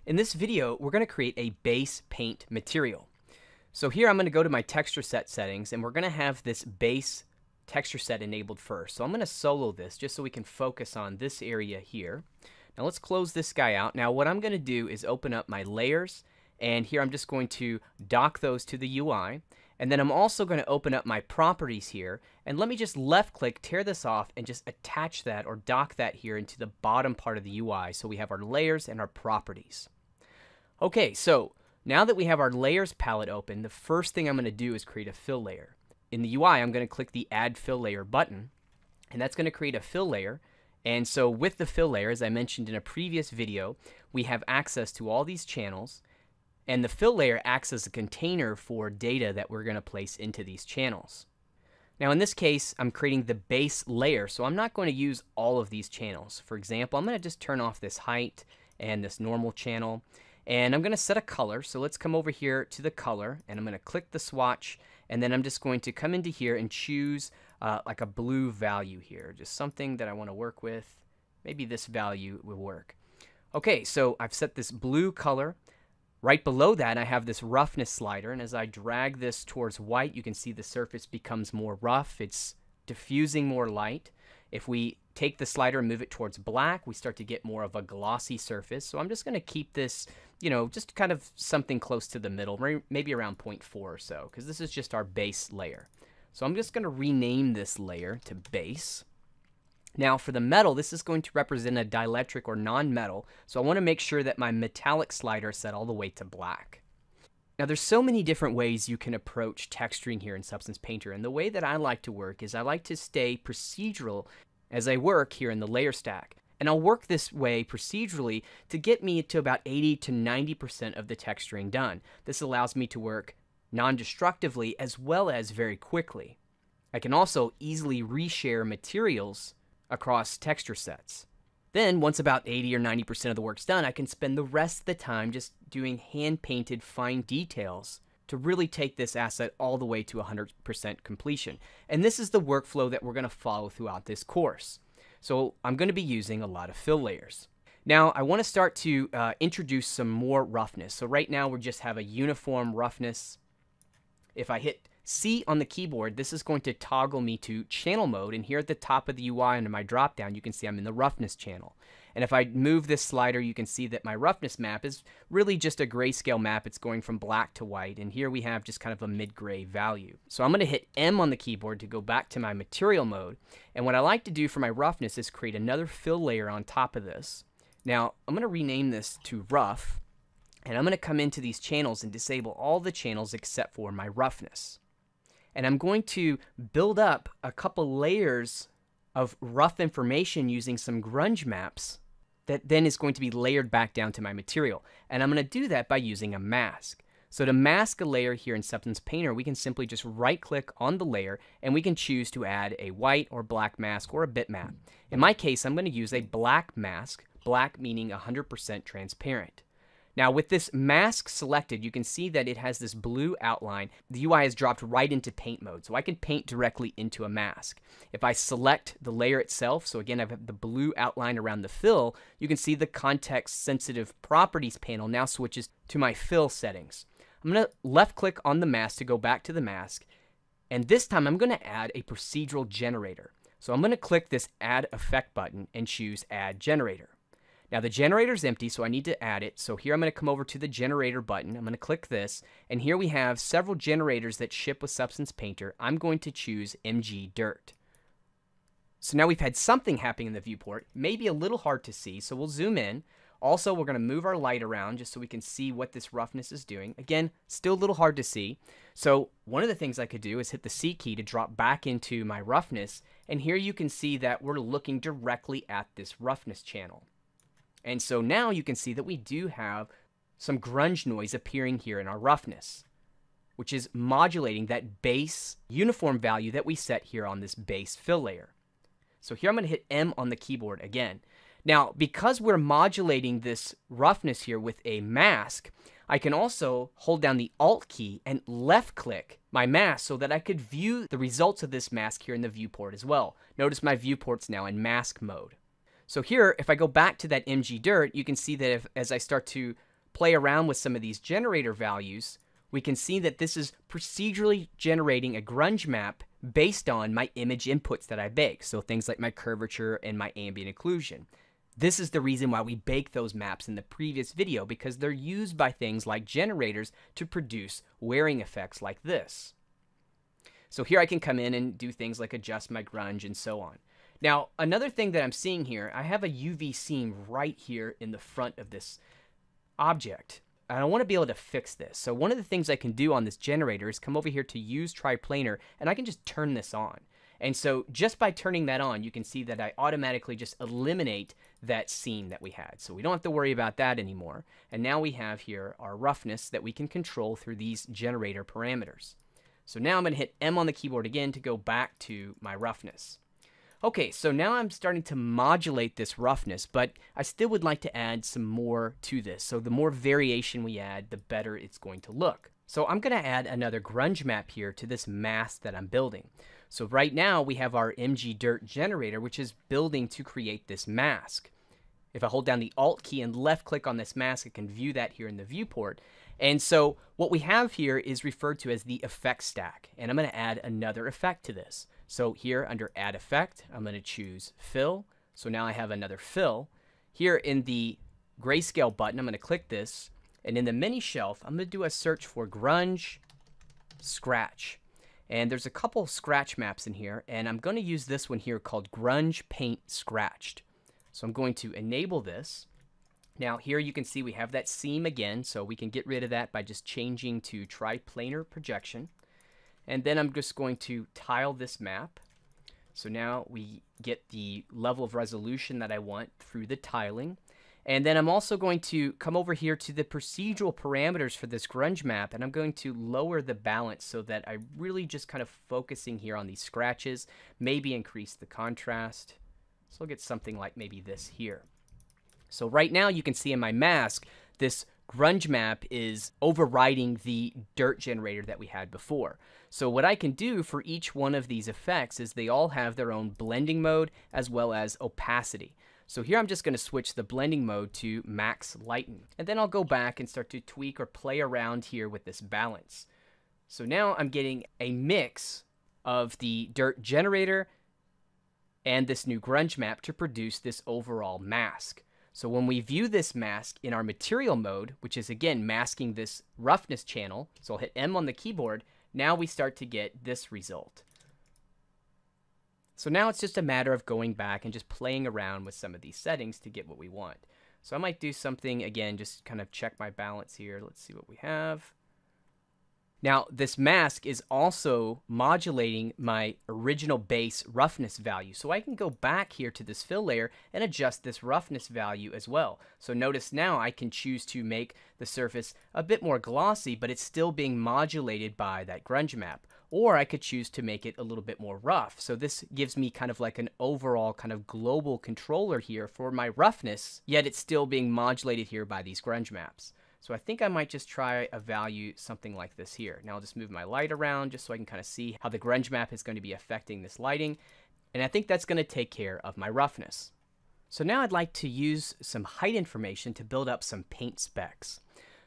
In this video, we're going to create a base paint material. So here I'm going to go to my texture set settings, and we're going to have this base texture set enabled first. So I'm going to solo this just so we can focus on this area here. Now let's close this guy out. Now what I'm going to do is open up my layers, and here I'm just going to dock those to the UI. And then I'm also going to open up my properties here, and let me just left click, tear this off, and just attach that or dock that here into the bottom part of the UI so we have our layers and our properties. Okay, so now that we have our layers palette open, the first thing I'm going to do is create a fill layer. In the UI, I'm going to click the Add Fill Layer button, and that's going to create a fill layer. And so with the fill layer, as I mentioned in a previous video, we have access to all these channels, and the fill layer acts as a container for data that we're going to place into these channels. Now in this case, I'm creating the base layer, so I'm not going to use all of these channels. For example, I'm going to just turn off this height and this normal channel, and I'm going to set a color. So let's come over here to the color, and I'm going to click the swatch, and then I'm just going to come into here and choose like a blue value here, just something that I want to work with. Maybe this value will work. Okay, so I've set this blue color. Right below that, I have this roughness slider, and as I drag this towards white, you can see the surface becomes more rough. It's diffusing more light. If we take the slider and move it towards black, we start to get more of a glossy surface. So I'm just going to keep this, just kind of something close to the middle, maybe around 0.4 or so, because this is just our base layer. So I'm just going to rename this layer to base. Now for the metal, this is going to represent a dielectric or non-metal, so I want to make sure that my metallic slider is set all the way to black. Now there's so many different ways you can approach texturing here in Substance Painter, and the way that I like to work is I like to stay procedural as I work here in the layer stack. And I'll work this way procedurally to get me to about 80 to 90% of the texturing done. This allows me to work non-destructively as well as very quickly. I can also easily reshare materials across texture sets. Then, once about 80 or 90% of the work's done, I can spend the rest of the time just doing hand-painted fine details to really take this asset all the way to 100% completion. And this is the workflow that we're going to follow throughout this course. So I'm going to be using a lot of fill layers. Now, I want to start to introduce some more roughness. So right now, we just have a uniform roughness. If I hit C on the keyboard, this is going to toggle me to channel mode, and here at the top of the UI under my drop down you can see I'm in the roughness channel. And if I move this slider, you can see that my roughness map is really just a grayscale map. It's going from black to white, and here we have just kind of a mid-gray value. So I'm going to hit M on the keyboard to go back to my material mode, and what I like to do for my roughness is create another fill layer on top of this. Now I'm going to rename this to rough, and I'm going to come into these channels and disable all the channels except for my roughness. And I'm going to build up a couple layers of rough information using some grunge maps that then is going to be layered back down to my material. And I'm going to do that by using a mask. So to mask a layer here in Substance Painter, we can simply just right click on the layer, and we can choose to add a white or black mask or a bitmap. In my case, I'm going to use a black mask, black meaning 100% transparent. Now with this mask selected, you can see that it has this blue outline. The UI has dropped right into paint mode, so I can paint directly into a mask. If I select the layer itself, so again I have the blue outline around the fill, you can see the context sensitive properties panel now switches to my fill settings. I'm going to left click on the mask to go back to the mask, and this time I'm going to add a procedural generator. So I'm going to click this Add Effect button and choose Add Generator. Now the generator is empty, so I need to add it. So here I'm going to come over to the generator button. I'm going to click this, and here we have several generators that ship with Substance Painter. I'm going to choose MG Dirt. So now we've had something happening in the viewport. Maybe a little hard to see, so we'll zoom in. Also, we're going to move our light around just so we can see what this roughness is doing. Again, still a little hard to see. So one of the things I could do is hit the C key to drop back into my roughness, and here you can see that we're looking directly at this roughness channel. And so now you can see that we do have some grunge noise appearing here in our roughness, which is modulating that base uniform value that we set here on this base fill layer. So here I'm going to hit M on the keyboard again. Now, because we're modulating this roughness here with a mask, I can also hold down the Alt key and left click my mask so that I could view the results of this mask here in the viewport as well. Notice my viewport's now in mask mode. So here, if I go back to that MG Dirt, you can see that as I start to play around with some of these generator values, we can see that this is procedurally generating a grunge map based on my image inputs that I bake. So things like my curvature and my ambient occlusion. This is the reason why we baked those maps in the previous video, because they're used by things like generators to produce wearing effects like this. So here I can come in and do things like adjust my grunge and so on. Now, another thing that I'm seeing here, I have a UV seam right here in the front of this object. And I want to be able to fix this. So one of the things I can do on this generator is come over here to use triplanar, and I can just turn this on. And so just by turning that on, you can see that I automatically just eliminate that seam that we had. So we don't have to worry about that anymore. And now we have here our roughness that we can control through these generator parameters. So now I'm going to hit M on the keyboard again to go back to my roughness. Okay, so now I'm starting to modulate this roughness, but I still would like to add some more to this. So the more variation we add, the better it's going to look. So I'm going to add another grunge map here to this mask that I'm building. So right now we have our MG Dirt generator, which is building to create this mask. If I hold down the Alt key and left click on this mask, I can view that here in the viewport. And so what we have here is referred to as the effect stack. And I'm going to add another effect to this. So here under Add Effect, I'm going to choose Fill. So now I have another fill. Here in the grayscale button, I'm going to click this. And in the mini shelf, I'm going to do a search for Grunge Scratch. And there's a couple scratch maps in here. And I'm going to use this one here called Grunge Paint Scratched. So I'm going to enable this. Now here you can see we have that seam again. So we can get rid of that by just changing to triplanar projection. And then I'm just going to tile this map. So now we get the level of resolution that I want through the tiling. And then I'm also going to come over here to the procedural parameters for this grunge map, and I'm going to lower the balance so that I really just kind of focusing here on these scratches, maybe increase the contrast. So I'll get something like maybe this here. So right now you can see in my mask, this grunge map is overriding the dirt generator that we had before. So what I can do for each one of these effects is they all have their own blending mode as well as opacity. So here I'm just going to switch the blending mode to max lighten. And then I'll go back and start to tweak or play around here with this balance. So now I'm getting a mix of the dirt generator and this new grunge map to produce this overall mask. So when we view this mask in our material mode, which is again masking this roughness channel, so I'll hit M on the keyboard, now we start to get this result. So now it's just a matter of going back and just playing around with some of these settings to get what we want. So I might do something, again, just kind of check my balance here. Let's see what we have. Now, this mask is also modulating my original base roughness value. So I can go back here to this fill layer and adjust this roughness value as well. So notice now I can choose to make the surface a bit more glossy, but it's still being modulated by that grunge map. Or I could choose to make it a little bit more rough. So this gives me kind of like an overall kind of global controller here for my roughness, yet it's still being modulated here by these grunge maps. So I think I might just try a value something like this here. Now I'll just move my light around just so I can kind of see how the grunge map is going to be affecting this lighting. And I think that's going to take care of my roughness. So now I'd like to use some height information to build up some paint specs.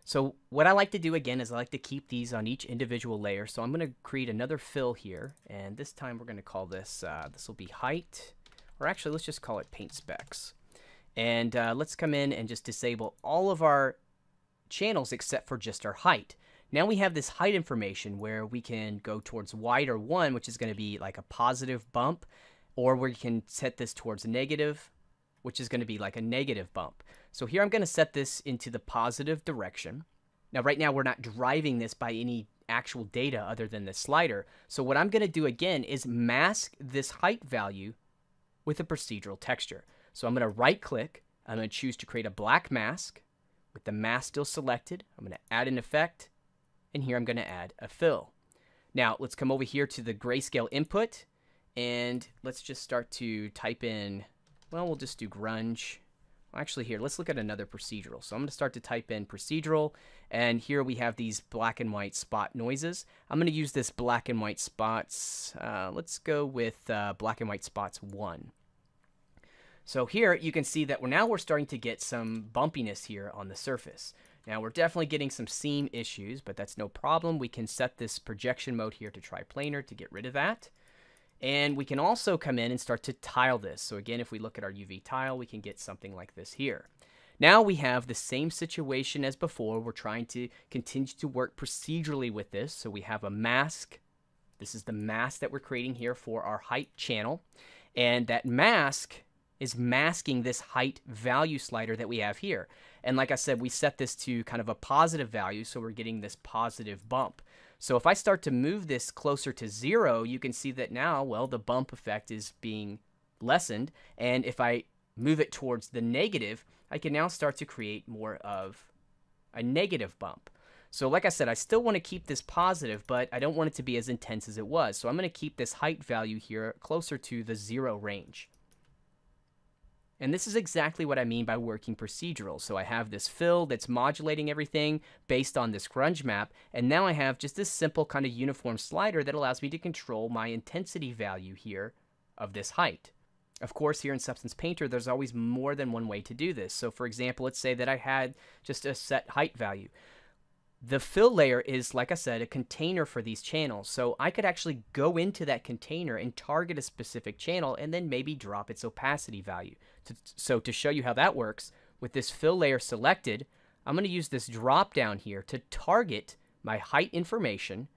So what I like to do again is I like to keep these on each individual layer. So I'm going to create another fill here. And this time we're going to call this, this will be height, or actually let's just call it paint specs. And let's come in and just disable all of our channels except for just our height. Now we have this height information where we can go towards white or 1, which is going to be like a positive bump, or we can set this towards negative, which is going to be like a negative bump. So here I'm going to set this into the positive direction. Now right now we're not driving this by any actual data other than the slider. So what I'm going to do again is mask this height value with a procedural texture. So I'm going to right click, I'm going to choose to create a black mask. With the mask still selected, I'm going to add an effect, and here I'm going to add a fill. Now let's come over here to the grayscale input, and let's just start to type in, well, we'll just do grunge. Actually here, let's look at another procedural. So I'm going to start to type in procedural, and here we have these black and white spot noises. I'm going to use this black and white spots. Let's go with black and white spots 1. So here you can see that we're starting to get some bumpiness here on the surface. Now we're definitely getting some seam issues, but that's no problem. We can set this projection mode here to triplanar to get rid of that. And we can also come in and start to tile this. So again, if we look at our UV tile, we can get something like this here. Now we have the same situation as before. We're trying to continue to work procedurally with this. So we have a mask. This is the mask that we're creating here for our height channel. And that mask is masking this height value slider that we have here. And like I said, we set this to kind of a positive value, so we're getting this positive bump. So if I start to move this closer to 0, you can see that now, well, the bump effect is being lessened. And if I move it towards the negative, I can now start to create more of a negative bump. So like I said, I still want to keep this positive, but I don't want it to be as intense as it was. So I'm going to keep this height value here closer to the 0 range. And this is exactly what I mean by working procedural. So I have this fill that's modulating everything based on this grunge map. And now I have just this simple kind of uniform slider that allows me to control my intensity value here of this height. Of course, here in Substance Painter, there's always more than one way to do this. So for example, let's say that I had just a set height value. The fill layer is, like I said, a container for these channels. So I could actually go into that container and target a specific channel and then maybe drop its opacity value. So to show you how that works, with this fill layer selected, I'm going to use this drop down here to target my height information.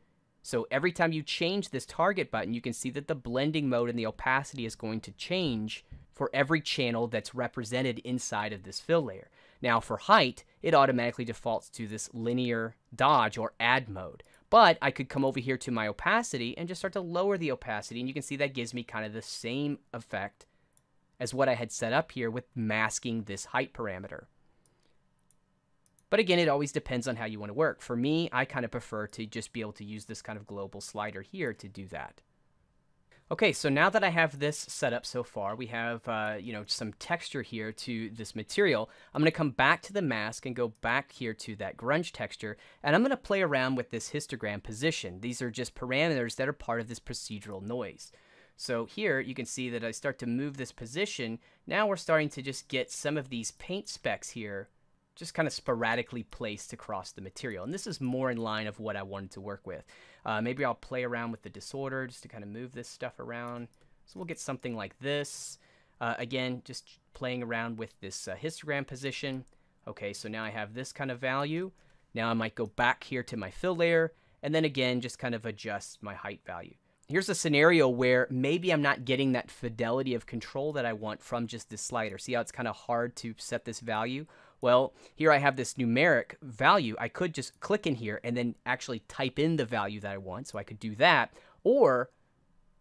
So every time you change this target button, you can see that the blending mode and the opacity is going to change for every channel that's represented inside of this fill layer. Now for height, it automatically defaults to this linear dodge or add mode. But I could come over here to my opacity and just start to lower the opacity, and you can see that gives me kind of the same effect as what I had set up here with masking this height parameter. But again, it always depends on how you want to work. For me, I kind of prefer to just be able to use this kind of global slider here to do that. Okay, so now that I have this set up so far, we have some texture here to this material. I'm going to come back to the mask and go back here to that grunge texture, and I'm going to play around with this histogram position. These are just parameters that are part of this procedural noise. So here you can see that I start to move this position. Now we're starting to just get some of these paint specks here just kind of sporadically placed across the material. And this is more in line of what I wanted to work with. Maybe I'll play around with the disorder just to kind of move this stuff around. So we'll get something like this. Again, just playing around with this histogram position. Okay, so now I have this kind of value. Now I might go back here to my fill layer, and then again, just kind of adjust my height value. Here's a scenario where maybe I'm not getting that fidelity of control that I want from just this slider. See how it's kind of hard to set this value? Well, here I have this numeric value. I could just click in here and then actually type in the value that I want. So I could do that. Or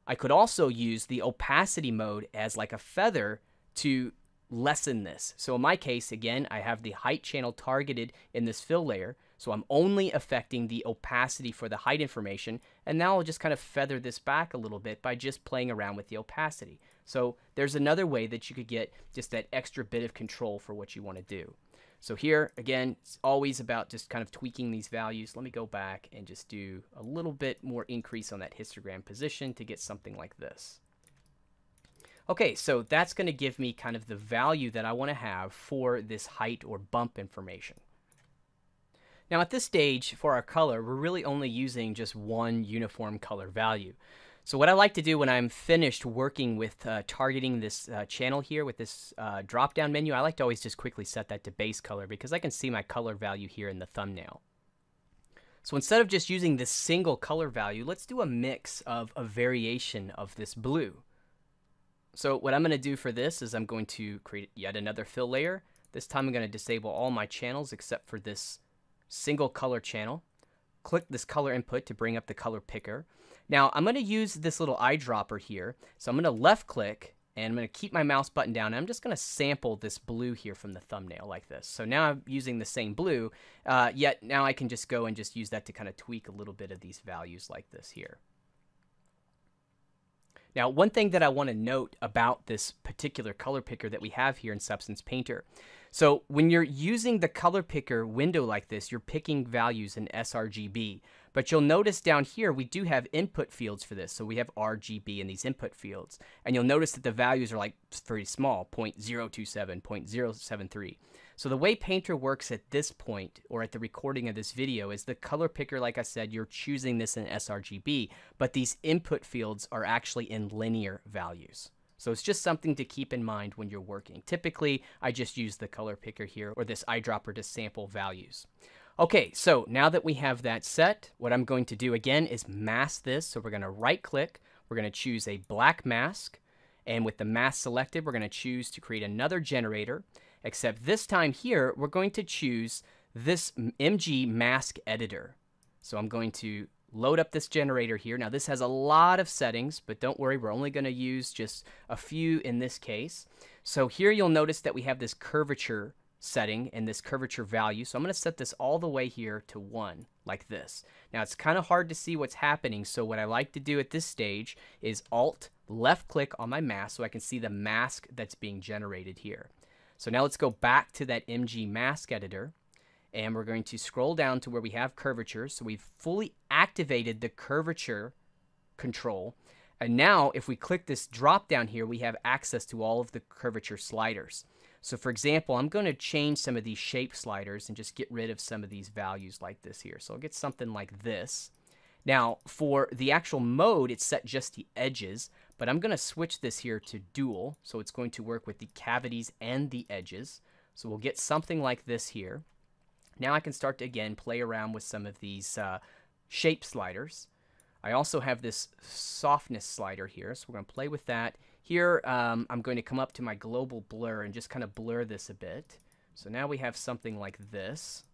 I could also use the opacity mode as like a feather to lessen this. So in my case, again, I have the height channel targeted in this fill layer. So I'm only affecting the opacity for the height information. And now I'll just kind of feather this back a little bit by just playing around with the opacity. So there's another way that you could get just that extra bit of control for what you want to do. So here, again, it's always about just kind of tweaking these values. Let me go back and just do a little bit more increase on that histogram position to get something like this. Okay, so that's going to give me kind of the value that I want to have for this height or bump information. Now at this stage, for our color, we're really only using just one uniform color value. So what I like to do when I'm finished working with targeting this channel here with this drop-down menu, I like to always just quickly set that to base color because I can see my color value here in the thumbnail. So instead of just using this single color value, let's do a mix of a variation of this blue. So what I'm going to do for this is I'm going to create yet another fill layer. This time I'm going to disable all my channels except for this single color channel. Click this color input to bring up the color picker. Now I'm going to use this little eyedropper here. So I'm going to left click and I'm going to keep my mouse button down. And I'm just going to sample this blue here from the thumbnail like this. So now I'm using the same blue, yet now I can just go and just use that to kind of tweak a little bit of these values like this here. Now, one thing that I want to note about this particular color picker that we have here in Substance Painter. So when you're using the color picker window like this, you're picking values in sRGB. But you'll notice down here we do have input fields for this. So we have RGB in these input fields. And you'll notice that the values are like very small, 0.027, 0.073. So the way Painter works at this point, or at the recording of this video, is the color picker, like I said, you're choosing this in sRGB, but these input fields are actually in linear values. So it's just something to keep in mind when you're working. Typically, I just use the color picker here or this eyedropper to sample values. Okay, so now that we have that set, what I'm going to do again is mask this. So we're going to right click, we're going to choose a black mask, and with the mask selected, we're going to choose to create another generator, except this time here, we're going to choose this MG mask editor. So I'm going to load up this generator here. Now this has a lot of settings, but don't worry, we're only going to use just a few in this case. So here you'll notice that we have this curvature setting and this curvature value. So I'm going to set this all the way here to 1, like this. Now it's kind of hard to see what's happening, so what I like to do at this stage is Alt left click on my mask so I can see the mask that's being generated here. So now let's go back to that MG mask editor, and we're going to scroll down to where we have curvature. So we've fully activated the curvature control. And now if we click this drop down here, we have access to all of the curvature sliders. So for example, I'm going to change some of these shape sliders and just get rid of some of these values like this here. So I'll get something like this. Now for the actual mode, it's set just the edges, but I'm going to switch this here to dual. So it's going to work with the cavities and the edges. So we'll get something like this here. Now I can start to again play around with some of these shape sliders. I also have this softness slider here, so we're going to play with that. Here I'm going to come up to my global blur and just kind of blur this a bit. So now we have something like this.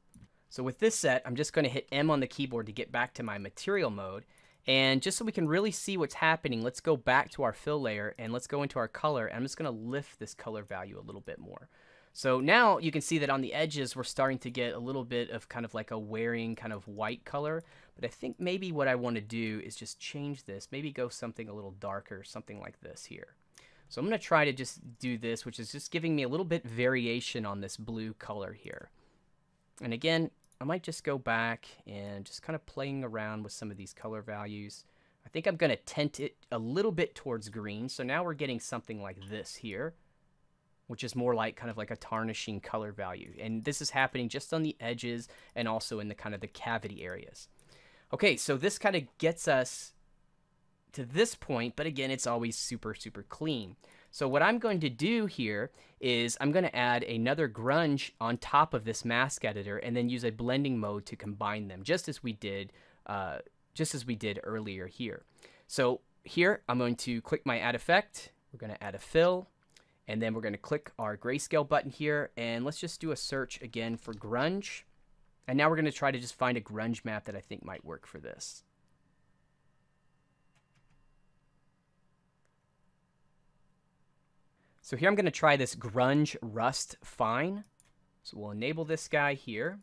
So with this set, I'm just going to hit M on the keyboard to get back to my material mode. And just so we can really see what's happening, let's go back to our fill layer and let's go into our color. And I'm just going to lift this color value a little bit more. So now you can see that on the edges, we're starting to get a little bit of kind of like a wearing kind of white color. But I think maybe what I want to do is just change this, maybe go something a little darker, something like this here. So I'm going to try to just do this, which is just giving me a little bit variation on this blue color here. And again, I might just go back and just kind of playing around with some of these color values. I think I'm going to tint it a little bit towards green. So now we're getting something like this here, which is more like kind of like a tarnishing color value. And this is happening just on the edges and also in the kind of the cavity areas. Okay, so this kind of gets us to this point, but again, it's always super, super clean. So what I'm going to do here is I'm going to add another grunge on top of this mask editor and then use a blending mode to combine them, just as we did earlier here. So here I'm going to click my add effect. We're going to add a fill, and then we're going to click our grayscale button here, and let's just do a search again for grunge. And now we're going to try to just find a grunge map that I think might work for this. So here I'm going to try this grunge rust fine. So we'll enable this guy here.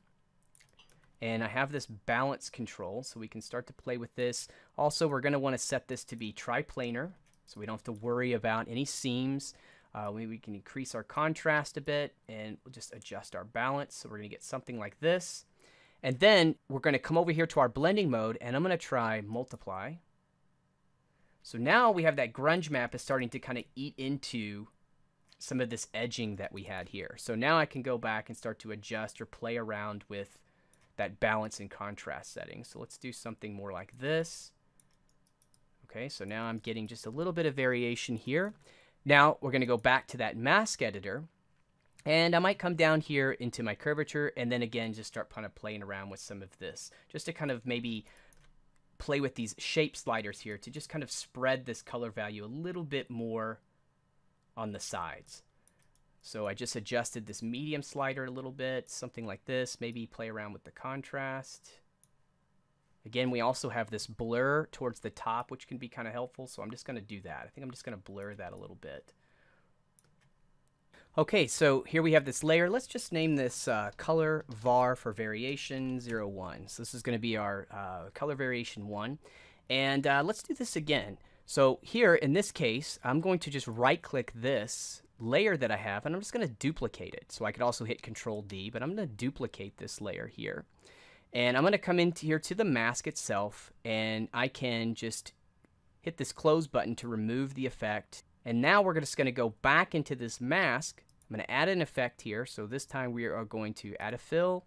And I have this balance control, so we can start to play with this. Also, we're going to want to set this to be triplanar, so we don't have to worry about any seams. We can increase our contrast a bit, and we'll just adjust our balance. So we're going to get something like this. And then we're going to come over here to our blending mode, and I'm going to try multiply. So now we have that grunge map is starting to kind of eat into some of this edging that we had here. So now I can go back and start to adjust or play around with that balance and contrast setting. So let's do something more like this. Okay, so now I'm getting just a little bit of variation here. Now we're going to go back to that mask editor, and I might come down here into my curvature and then again just start kind of playing around with some of this, just to kind of maybe play with these shape sliders here to just kind of spread this color value a little bit more on the sides. So I just adjusted this medium slider a little bit, something like this, maybe play around with the contrast. Again, we also have this blur towards the top, which can be kind of helpful, so I'm just going to do that. I think I'm just going to blur that a little bit. Okay, so here we have this layer. Let's just name this color var for variation 01. So this is going to be our color variation 1. And let's do this again. So here, in this case, I'm going to just right-click this layer that I have, and I'm just going to duplicate it. So I could also hit Control D, but I'm going to duplicate this layer here. And I'm going to come into here to the mask itself, and I can just hit this close button to remove the effect. And now we're just going to go back into this mask. I'm going to add an effect here. So this time we are going to add a fill,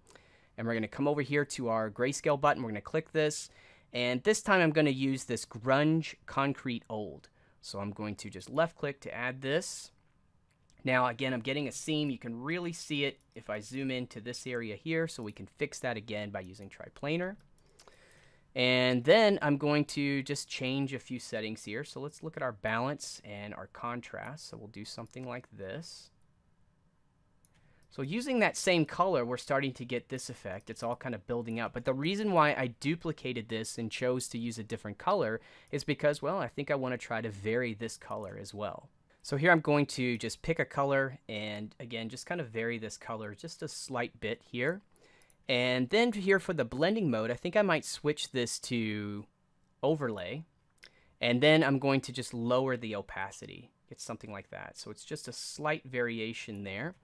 and we're going to come over here to our grayscale button. We're going to click this, and this time I'm going to use this grunge concrete old. So I'm going to just left click to add this. Now again, I'm getting a seam. You can really see it if I zoom into this area here, so we can fix that again by using triplanar. And then I'm going to just change a few settings here. So let's look at our balance and our contrast. So we'll do something like this. So using that same color, we're starting to get this effect. It's all kind of building up. But the reason why I duplicated this and chose to use a different color is because, well, I think I want to try to vary this color as well. So here I'm going to just pick a color and, again, just kind of vary this color just a slight bit here. And then here for the blending mode, I think I might switch this to overlay. And then I'm going to just lower the opacity. It's something like that. So it's just a slight variation there.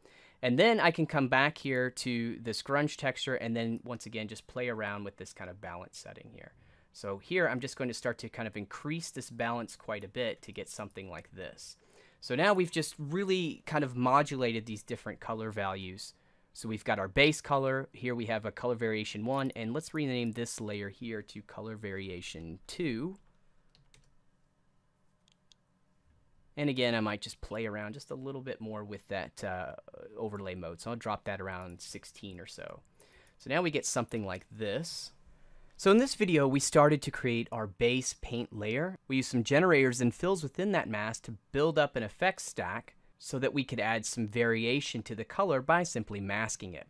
And then I can come back here to this grunge texture and then once again just play around with this kind of balance setting here. So here I'm just going to start to kind of increase this balance quite a bit to get something like this. So now we've just really kind of modulated these different color values. So we've got our base color. Here we have a color variation 1, and let's rename this layer here to color variation 2. And again, I might just play around just a little bit more with that overlay mode. So I'll drop that around 16 or so. So now we get something like this. So in this video, we started to create our base paint layer. We used some generators and fills within that mask to build up an effects stack so that we could add some variation to the color by simply masking it.